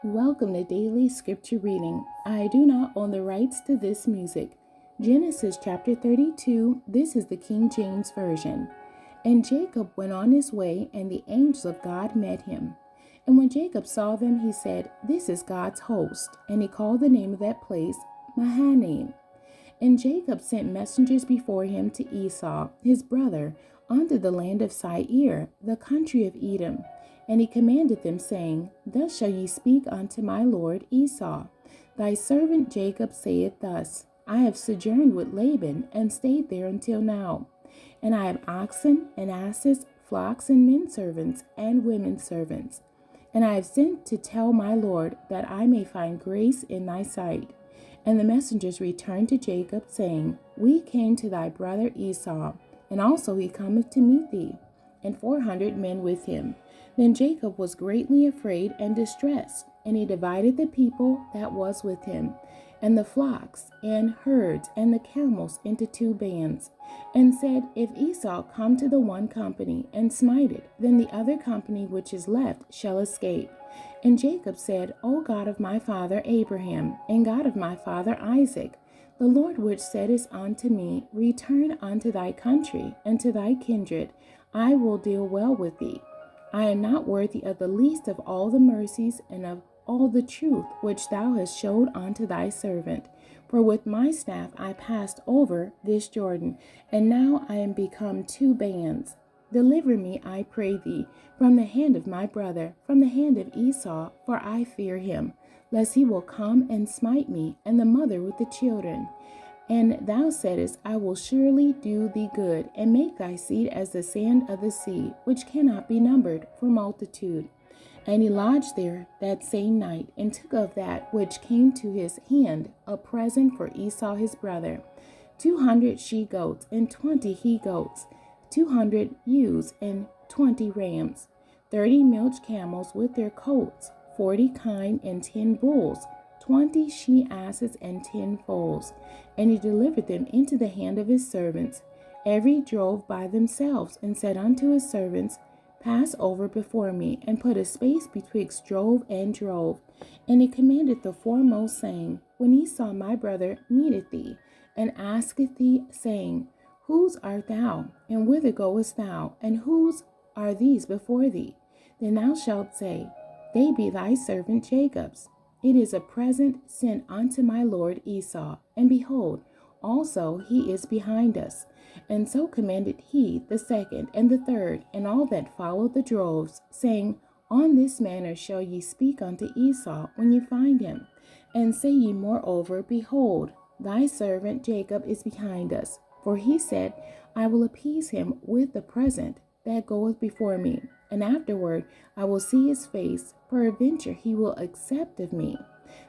Welcome to Daily Scripture Reading. I do not own the rights to this music. Genesis chapter 32, this is the King James Version. And Jacob went on his way, and the angels of God met him. And when Jacob saw them, he said, "This is God's host." And he called the name of that place Mahanaim. And Jacob sent messengers before him to Esau, his brother, unto the land of Seir, the country of Edom. And he commanded them, saying, Thus shall ye speak unto my lord Esau. Thy servant Jacob saith thus, I have sojourned with Laban, and stayed there until now. And I have oxen and asses, flocks and men servants, and women servants. And I have sent to tell my lord, that I may find grace in thy sight. And the messengers returned to Jacob, saying, We came to thy brother Esau, and also he cometh to meet thee, and 400 men with him. Then Jacob was greatly afraid and distressed, and he divided the people that was with him, and the flocks and herds and the camels into 2 bands, and said, If Esau come to the one company and smite it, then the other company which is left shall escape. And Jacob said, O God of my father Abraham, and God of my father Isaac, the Lord which saidest unto me, Return unto thy country and to thy kindred, I will deal well with thee. I am not worthy of the least of all the mercies and of all the truth which thou hast showed unto thy servant. For with my staff I passed over this Jordan, and now I am become 2 bands. Deliver me, I pray thee, from the hand of my brother, from the hand of Esau, for I fear him, lest he will come and smite me, and the mother with the children. And thou saidest, I will surely do thee good, and make thy seed as the sand of the sea, which cannot be numbered for multitude. And he lodged there that same night, and took of that which came to his hand a present for Esau his brother, 200 she-goats, and 20 he-goats, 200 ewes, and 20 rams, 30 milch camels with their coats, 40 kine, and 10 bulls, 20 she-asses, and 10 foals. And he delivered them into the hand of his servants. Every drove by themselves, and said unto his servants, Pass over before me, and put a space betwixt drove and drove. And he commanded the foremost, saying, When Esau my brother meeteth thee, and asketh thee, saying, Whose art thou, and whither goest thou, and whose are these before thee? Then thou shalt say, They be thy servant Jacob's. It is a present sent unto my lord Esau, and behold, also he is behind us. And so commanded he the second and the third, and all that followed the droves, saying, On this manner shall ye speak unto Esau when ye find him. And say ye moreover, Behold, thy servant Jacob is behind us. For he said, I will appease him with the present that goeth before me, and afterward I will see his face, peradventure he will accept of me.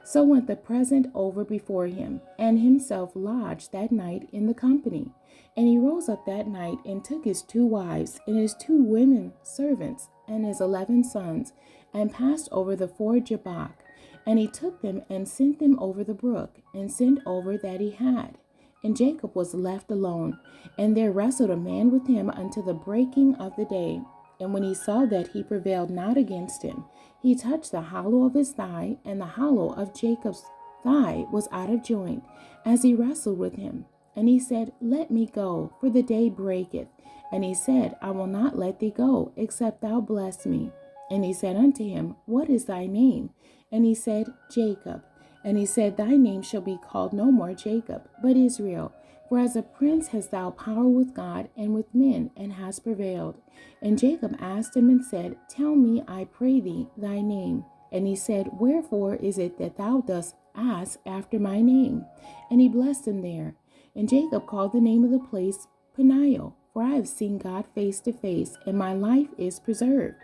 So went the present over before him, and himself lodged that night in the company. And he rose up that night, and took his 2 wives, and his 2 women servants, and his 11 sons, and passed over the ford Jabbok. And he took them, and sent them over the brook, and sent over that he had. And Jacob was left alone, and there wrestled a man with him until the breaking of the day. And when he saw that he prevailed not against him, he touched the hollow of his thigh, and the hollow of Jacob's thigh was out of joint, as he wrestled with him. And he said, Let me go, for the day breaketh. And he said, I will not let thee go, except thou bless me. And he said unto him, What is thy name? And he said, Jacob. And he said, Thy name shall be called no more Jacob, but Israel. For as a prince hast thou power with God and with men, and hast prevailed. And Jacob asked him and said, Tell me, I pray thee, thy name. And he said, Wherefore is it that thou dost ask after my name? And he blessed him there. And Jacob called the name of the place Peniel, for I have seen God face to face, and my life is preserved.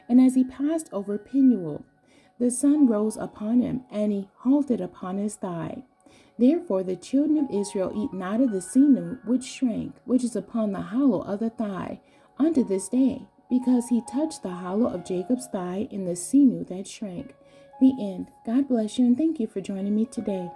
And as he passed over Penuel, the sun rose upon him, and he halted upon his thigh. Therefore the children of Israel eat not of the sinew which shrank, which is upon the hollow of the thigh, unto this day, because he touched the hollow of Jacob's thigh in the sinew that shrank. The end. God bless you, and thank you for joining me today.